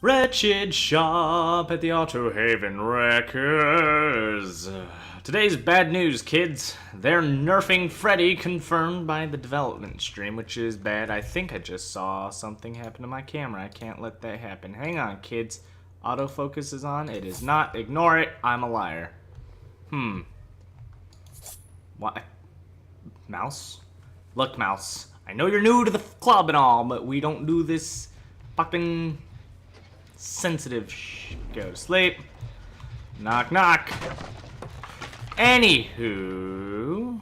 Wretched shop at the Auto Haven Wreckers. Today's bad news, kids. They're nerfing Freddy, confirmed by the development stream, which is bad. I think I just saw something happen to my camera. I can't let that happen. Hang on, kids. Autofocus is on. It is not. Ignore it. I'm a liar. What? Mouse? Look, Mouse. I know you're new to the club and all, but we don't do this fucking sensitive go to sleep. Knock, knock. Anywho,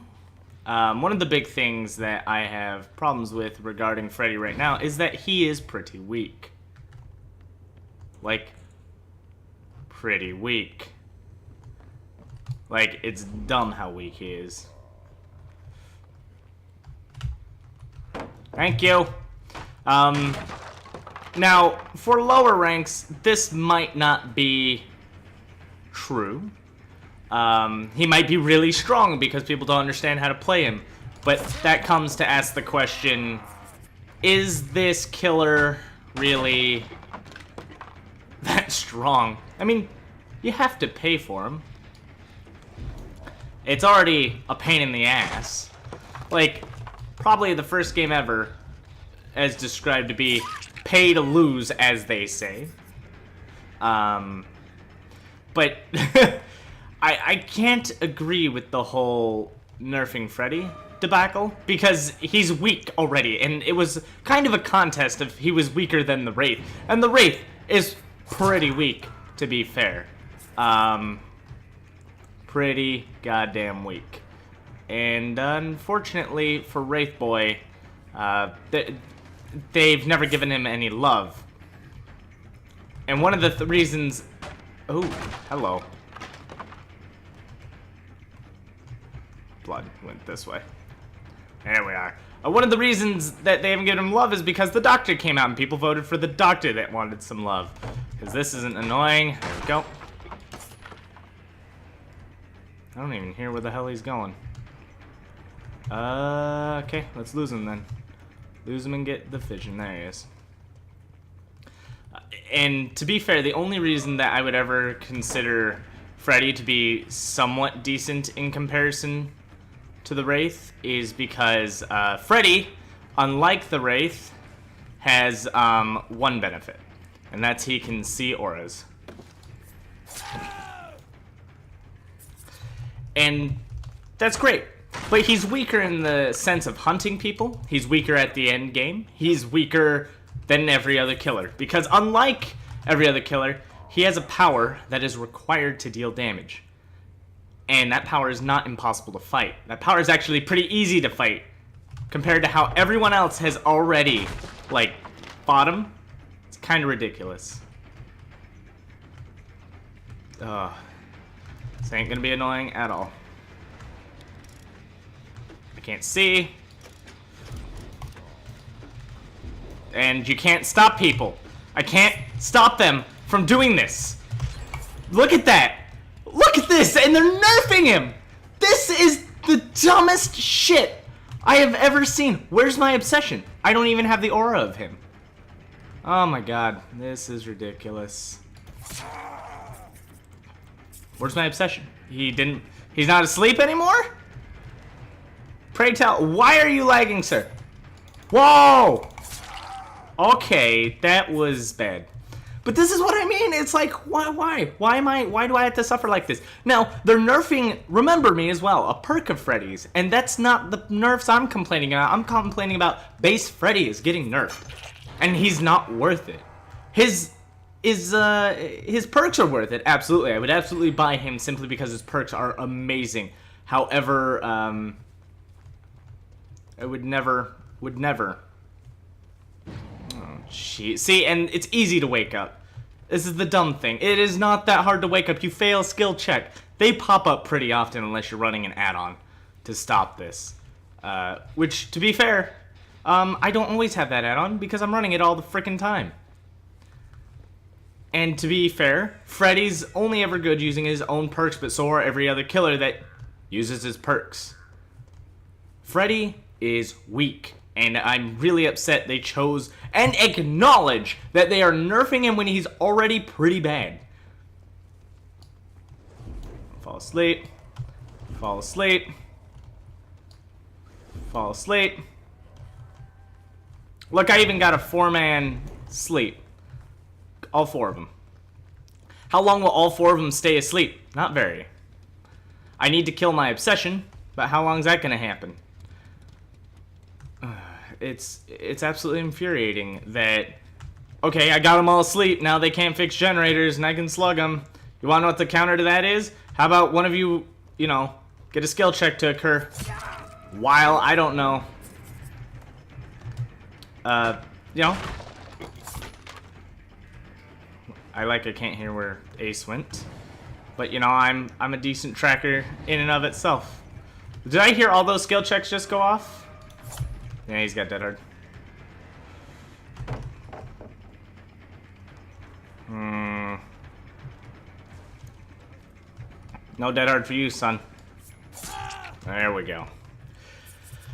one of the big things that I have problems with regarding Freddy right now is that he is pretty weak. Like, pretty weak. Like, it's dumb how weak he is. Thank you. Now, for lower ranks, this might not be true. He might be really strong because people don't understand how to play him. But that comes to ask the question, is this killer really that strong? I mean, you have to pay for him. It's already a pain in the ass. Like, probably the first game ever, as described to be pay to lose, as they say. But I can't agree with the whole nerfing Freddy debacle, because he's weak already, and it was kind of a contest of he was weaker than the Wraith. And the Wraith is pretty weak, to be fair. Pretty goddamn weak. And unfortunately for Wraith Boy, they've never given him any love. And one of the reasons... Oh, hello. Blood went this way. There we are. One of the reasons that they haven't given him love is because the doctor came out and people voted for the doctor that wanted some love. Because this isn't annoying. There we go. I don't even hear where the hell he's going. Okay, let's lose him then. Lose him and get the vision. There he is. And to be fair, the only reason that I would ever consider Freddy to be somewhat decent in comparison to the Wraith is because Freddy, unlike the Wraith, has one benefit. And that's he can see auras. And that's great. But he's weaker in the sense of hunting people. He's weaker at the end game. He's weaker than every other killer. Because unlike every other killer, he has a power that is required to deal damage. And that power is not impossible to fight. That power is actually pretty easy to fight. Compared to how everyone else has already, like, fought him. It's kind of ridiculous. Ugh. This ain't gonna be annoying at all. I can't see. And you can't stop people. I can't stop them from doing this. Look at that. Look at this, and they're nerfing him. This is the dumbest shit I have ever seen. Where's my obsession? I don't even have the aura of him. Oh my god, this is ridiculous. Where's my obsession? He's not asleep anymore? Pray tell, why are you lagging, sir? Whoa! Okay, that was bad. But this is what I mean. It's like, why do I have to suffer like this? Now, they're nerfing Remember Me as well, a perk of Freddy's. And that's not the nerfs I'm complaining about. I'm complaining about base Freddy is getting nerfed. And he's not worth it. His perks are worth it, absolutely. I would absolutely buy him simply because his perks are amazing. However, I would never. Oh, jeez. See, and it's easy to wake up. This is the dumb thing. It is not that hard to wake up. You fail a skill check. They pop up pretty often unless you're running an add-on to stop this. Which, to be fair, I don't always have that add-on because I'm running it all the frickin' time. And to be fair, Freddy's only ever good using his own perks, but so are every other killer that uses his perks. Freddy is weak. And I'm really upset they chose and acknowledge that they are nerfing him when he's already pretty bad. Fall asleep. Fall asleep. Fall asleep. Look, I even got a 4-man sleep. All 4 of them. How long will all 4 of them stay asleep? Not very. I need to kill my obsession, but how long is that going to happen? It's absolutely infuriating that, okay, I got them all asleep, now they can't fix generators and I can slug them. You want to know what the counter to that is? How about one of you, you know, get a skill check to occur while, I don't know, you know, I can't hear where Ace went, but you know, I'm a decent tracker in and of itself. Did I hear all those skill checks just go off? Yeah, he's got dead hard. No dead hard for you, son. There we go.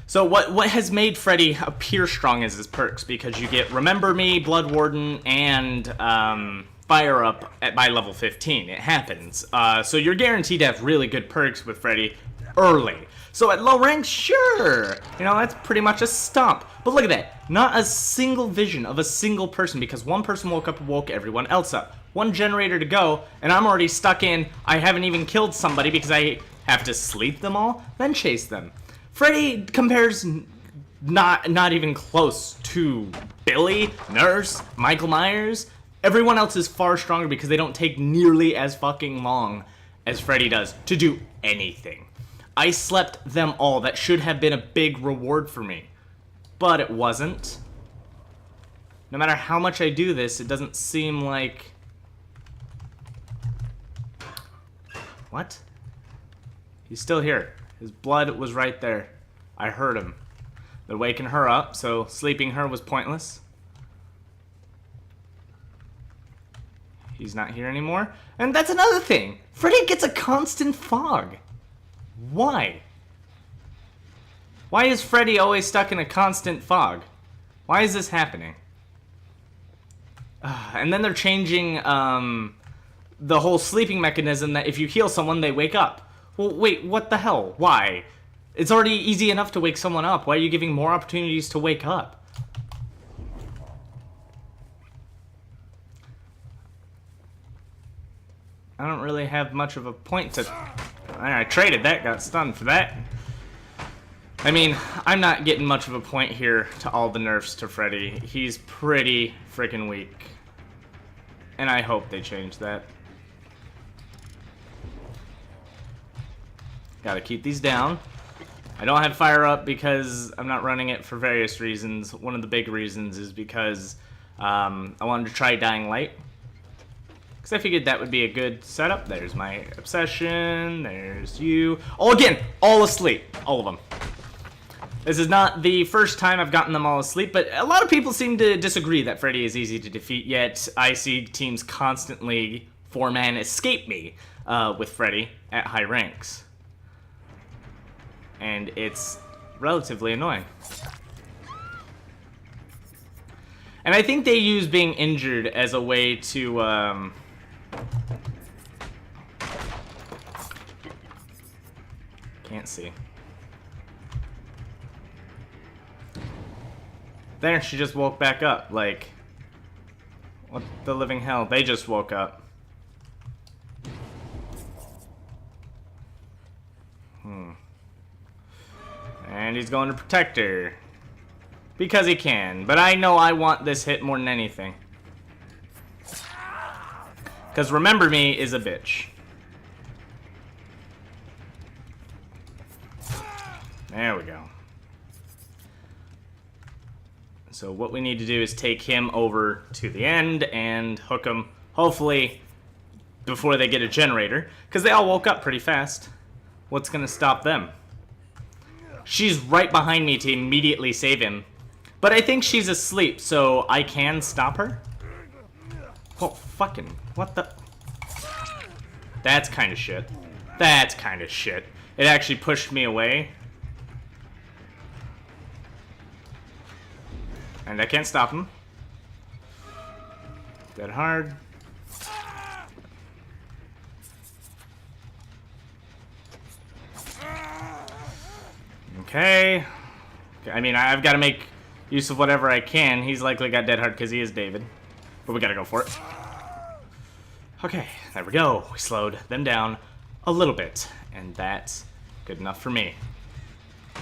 So what has made Freddy appear strong is his perks, because you get Remember Me, Blood Warden, and Fire Up by level 15. It happens. So you're guaranteed to have really good perks with Freddy early. So at low ranks, sure, you know, that's pretty much a stomp. But look at that, not a single vision of a single person, because one person woke up and woke everyone else up. One generator to go, and I'm already stuck in, I haven't even killed somebody because I have to sleep them all, then chase them. Freddy compares not even close to Billy, Nurse, Michael Myers. Everyone else is far stronger because they don't take nearly as fucking long as Freddy does to do anything. I slept them all. That should have been a big reward for me. But it wasn't. No matter how much I do this, it doesn't seem like... What? He's still here. His blood was right there. I heard him. They're waking her up, so sleeping her was pointless. He's not here anymore. And that's another thing. Freddy gets a constant fog. Why? Why is Freddy always stuck in a constant fog? Why is this happening? And then they're changing the whole sleeping mechanism that if you heal someone, they wake up. Well, wait, what the hell? Why? It's already easy enough to wake someone up. Why are you giving more opportunities to wake up? I don't really have much of a point to... I traded that, got stunned for that. I mean, I'm not getting much of a point here to all the nerfs to Freddy. He's pretty freaking weak. And I hope they change that. Gotta keep these down. I don't have fire up because I'm not running it for various reasons. One of the big reasons is because I wanted to try Dying Light. Because I figured that would be a good setup. There's my obsession. There's you. Oh, again, all asleep. All of them. This is not the first time I've gotten them all asleep, but a lot of people seem to disagree that Freddy is easy to defeat, yet I see teams constantly 4-man escape me with Freddy at high ranks. And it's relatively annoying. And I think they use being injured as a way to... Can't see. There, she just woke back up. Like, what the living hell? They just woke up. And he's going to protect her. Because he can. But I know I want this hit more than anything. Because Remember Me is a bitch. There we go. So what we need to do is take him over to the end and hook him, hopefully, before they get a generator. Because they all woke up pretty fast. What's going to stop them? She's right behind me to immediately save him. But I think she's asleep, so I can stop her. Oh, fucking, what the? That's kind of shit. That's kind of shit. It actually pushed me away. And I can't stop him. Dead hard. Okay. I mean, I've got to make use of whatever I can. He's likely got dead hard because he is David. But we got to go for it. Okay, there we go. We slowed them down a little bit. And that's good enough for me.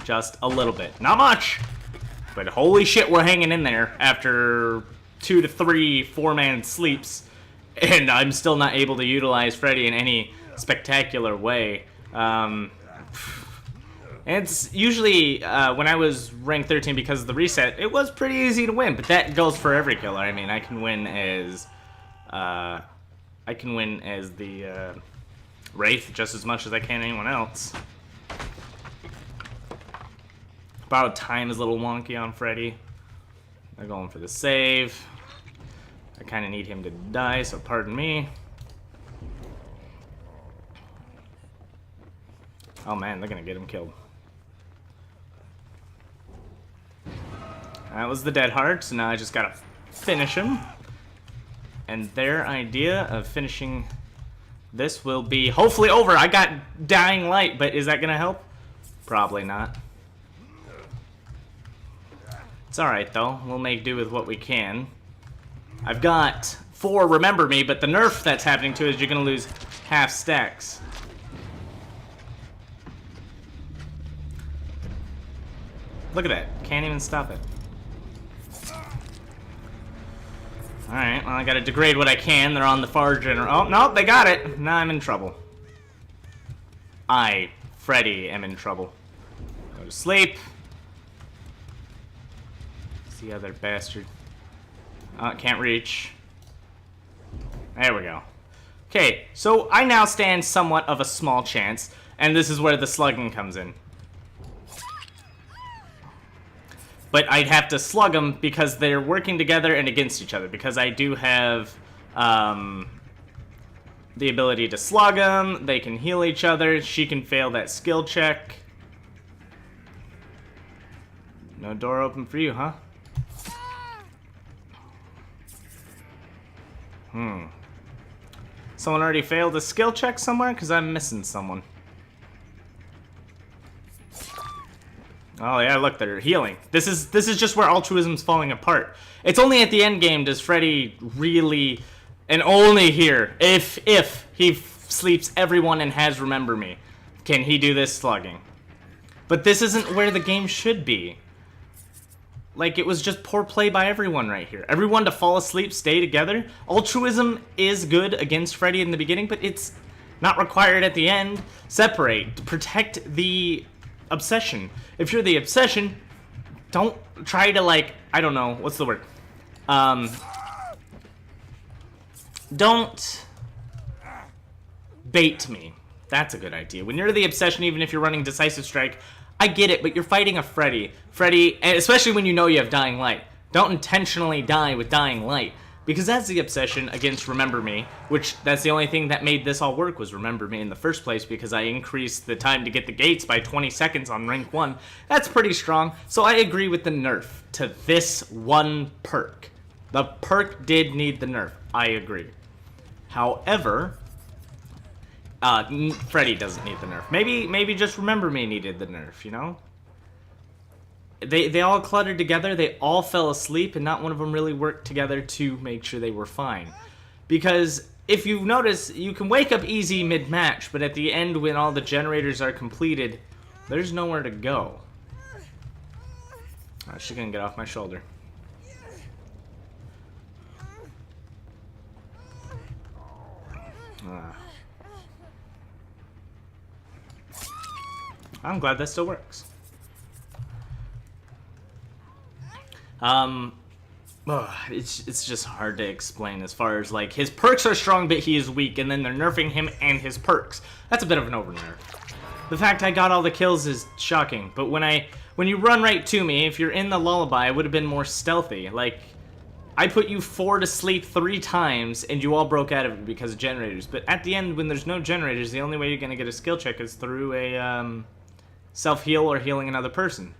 Just a little bit. Not much! But holy shit, we're hanging in there after 2 to 3 4-man sleeps. And I'm still not able to utilize Freddy in any spectacular way. And it's usually, when I was rank 13 because of the reset, it was pretty easy to win. But that goes for every killer. I mean, I can win as the Wraith just as much as I can anyone else. About time is a little wonky on Freddy. They're going for the save. I kind of need him to die, so pardon me. Oh man, they're gonna get him killed. That was the dead heart, so now I just gotta finish him. And their idea of finishing this will be hopefully over. I got dying light, but is that gonna help? Probably not. It's alright though, we'll make do with what we can. I've got 4 remember me, but the nerf that's happening to is you're gonna lose half stacks. Look at that, can't even stop it. Alright, well I gotta degrade what I can. They're on the far general. Oh, no, they got it. Now I'm in trouble. I, Freddy, am in trouble. Go to sleep. The other bastard. Can't reach. There we go. Okay, so I now stand somewhat of a small chance, and this is where the slugging comes in. But I'd have to slug them because they're working together and against each other, because I do have the ability to slug them. They can heal each other. She can fail that skill check. No door open for you, huh? Someone already failed a skill check somewhere? Because I'm missing someone. Oh yeah, look, they're healing. This is just where altruism's falling apart. It's only at the end game does Freddy really, and only here, if he sleeps everyone and has remember me, can he do this slugging. But this isn't where the game should be. Like, it was just poor play by everyone right here. Everyone to fall asleep, stay together. Altruism is good against Freddy in the beginning, but it's not required at the end. Separate. Protect the obsession. If you're the obsession, don't try to, like, I don't know, what's the word? Don't bait me. That's a good idea. When you're the obsession, even if you're running decisive strike, I get it, but you're fighting a Freddy. Freddy, and especially when you know you have dying light. Don't intentionally die with dying light, because that's the obsession against remember me, which that's the only thing that made this all work was remember me in the first place, because I increased the time to get the gates by 20 seconds on rank 1. That's pretty strong, so I agree with the nerf to this one perk. The perk did need the nerf, I agree. However, Freddy doesn't need the nerf. Maybe just remember me needed the nerf, you know? They all cluttered together, they all fell asleep, and not one of them really worked together to make sure they were fine. Because if you notice, you can wake up easy mid-match, but at the end when all the generators are completed, there's nowhere to go. Oh, she's gonna get off my shoulder. I'm glad that still works. It's just hard to explain as far as, like, his perks are strong but he is weak, and then they're nerfing him and his perks. That's a bit of an over-nerf. The fact I got all the kills is shocking, but when you run right to me, if you're in the lullaby, I would have been more stealthy. Like, I put you 4 to sleep 3 times, and you all broke out of it because of generators. But at the end, when there's no generators, the only way you're gonna get a skill check is through a self-heal or healing another person.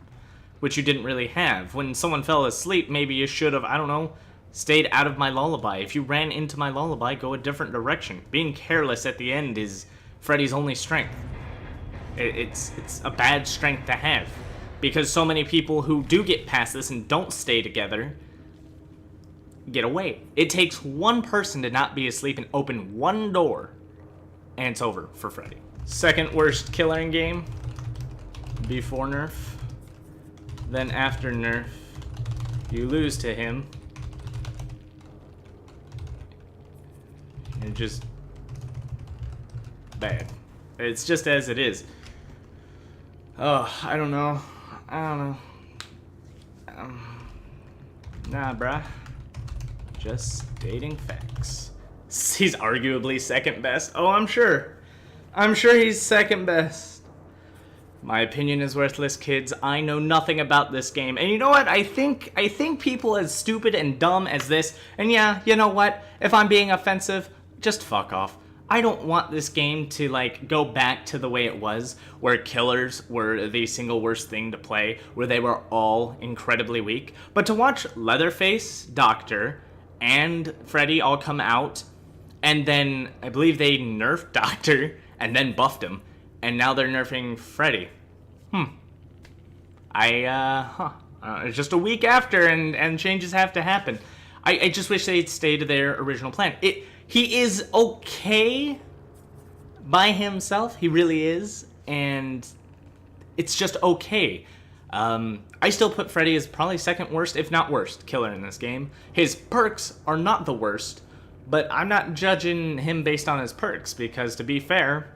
which you didn't really have. When someone fell asleep, maybe you should have, I don't know, stayed out of my lullaby. If you ran into my lullaby, go a different direction. Being careless at the end is Freddy's only strength. It's a bad strength to have, because so many people who do get past this and don't stay together get away. It takes one person to not be asleep and open one door, and it's over for Freddy. Second worst killer in game before nerf. Then after nerf, you lose to him. And just bad. It's just as it is. Oh, I don't know. Nah, bruh. Just stating facts. He's arguably second best. Oh, I'm sure. I'm sure he's second best. My opinion is worthless, kids. I know nothing about this game. And you know what? I think people as stupid and dumb as this, and yeah, you know what? If I'm being offensive, just fuck off. I don't want this game to, like, go back to the way it was, where killers were the single worst thing to play, where they were all incredibly weak. But to watch Leatherface, Doctor, and Freddy all come out, and then I believe they nerfed Doctor, and then buffed him, and now they're nerfing Freddy. It's just a week after, and changes have to happen. I just wish they'd stay to their original plan. He is okay by himself. He really is, and it's just okay. I still put Freddy as probably second worst, if not worst, killer in this game. His perks are not the worst, but I'm not judging him based on his perks, because to be fair,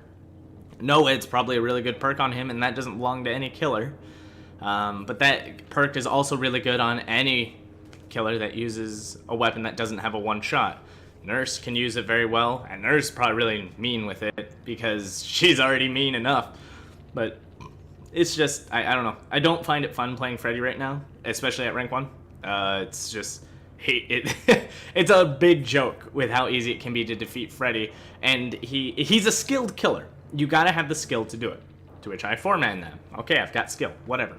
NOED's probably a really good perk on him, and that doesn't belong to any killer. But that perk is also really good on any killer that uses a weapon that doesn't have a one-shot. Nurse can use it very well, and Nurse is probably really mean with it, because she's already mean enough. But it's just, I don't know. I don't find it fun playing Freddy right now, especially at rank 1. It's just, it's a big joke with how easy it can be to defeat Freddy, and he's a skilled killer. You gotta have the skill to do it. To which I foreman that. Okay, I've got skill, whatever.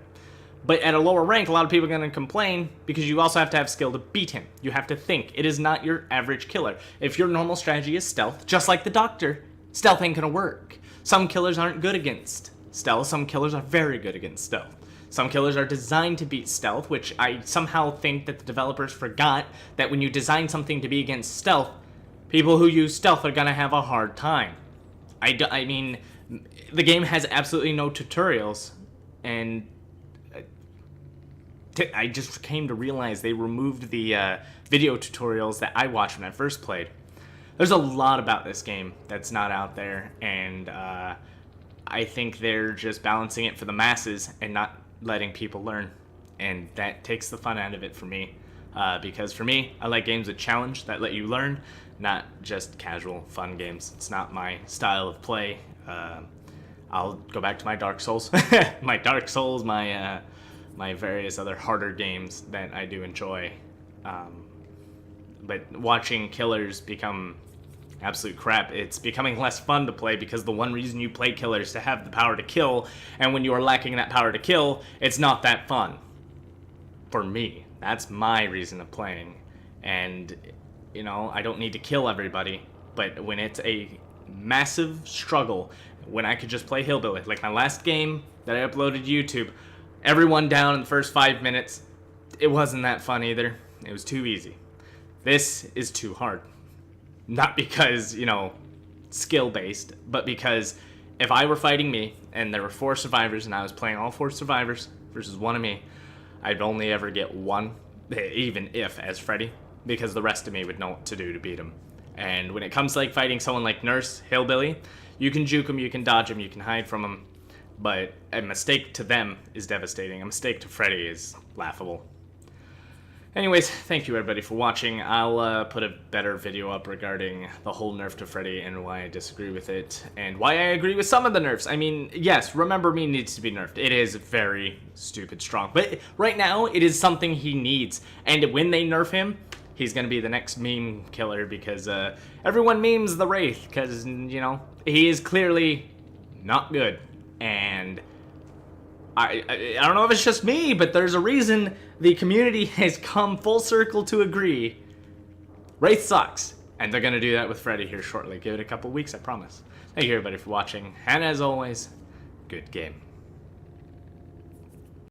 But at a lower rank, a lot of people are going to complain because you also have to have skill to beat him. You have to think. It is not your average killer. If your normal strategy is stealth, just like the Doctor, stealth ain't going to work. Some killers aren't good against stealth. Some killers are very good against stealth. Some killers are designed to beat stealth, which I somehow think that the developers forgot that when you design something to be against stealth, people who use stealth are going to have a hard time. I mean, the game has absolutely no tutorials, and I just came to realize they removed the video tutorials that I watched when I first played. There's a lot about this game that's not out there, and I think they're just balancing it for the masses and not letting people learn. And that takes the fun out of it for me. Because for me, I like games with challenge that let you learn, not just casual fun games. It's not my style of play. I'll go back to my Dark Souls. My Dark Souls, my various other harder games that I do enjoy. But watching killers become absolute crap, it's becoming less fun to play, because the one reason you play killer is to have the power to kill, and when you are lacking that power to kill, it's not that fun. For me, that's my reason of playing. And, you know, I don't need to kill everybody, but when it's a massive struggle, when I could just play Hillbilly, like my last game that I uploaded to YouTube, everyone down in the first 5 minutes, it wasn't that fun either. It was too easy. This is too hard. Not because, you know, skill-based, but because if I were fighting me, and there were 4 survivors, and I was playing all 4 survivors versus one of me, I'd only ever get one, even if, as Freddy, because the rest of me would know what to do to beat him. And when it comes to, like, fighting someone like Nurse, Hillbilly, you can juke him, you can dodge him, you can hide from him, but a mistake to them is devastating. A mistake to Freddy is laughable. Anyways, thank you everybody for watching. I'll put a better video up regarding the whole nerf to Freddy and why I disagree with it, and why I agree with some of the nerfs. I mean, yes, Remember Me needs to be nerfed. It is very stupid strong, but right now it is something he needs, and when they nerf him, he's gonna be the next meme killer, because everyone memes the Wraith, because, you know, he is clearly not good, and I don't know if it's just me, but there's a reason the community has come full circle to agree. Wraith sucks. And they're going to do that with Freddy here shortly. Give it a couple weeks, I promise. Thank you everybody for watching. And as always, good game.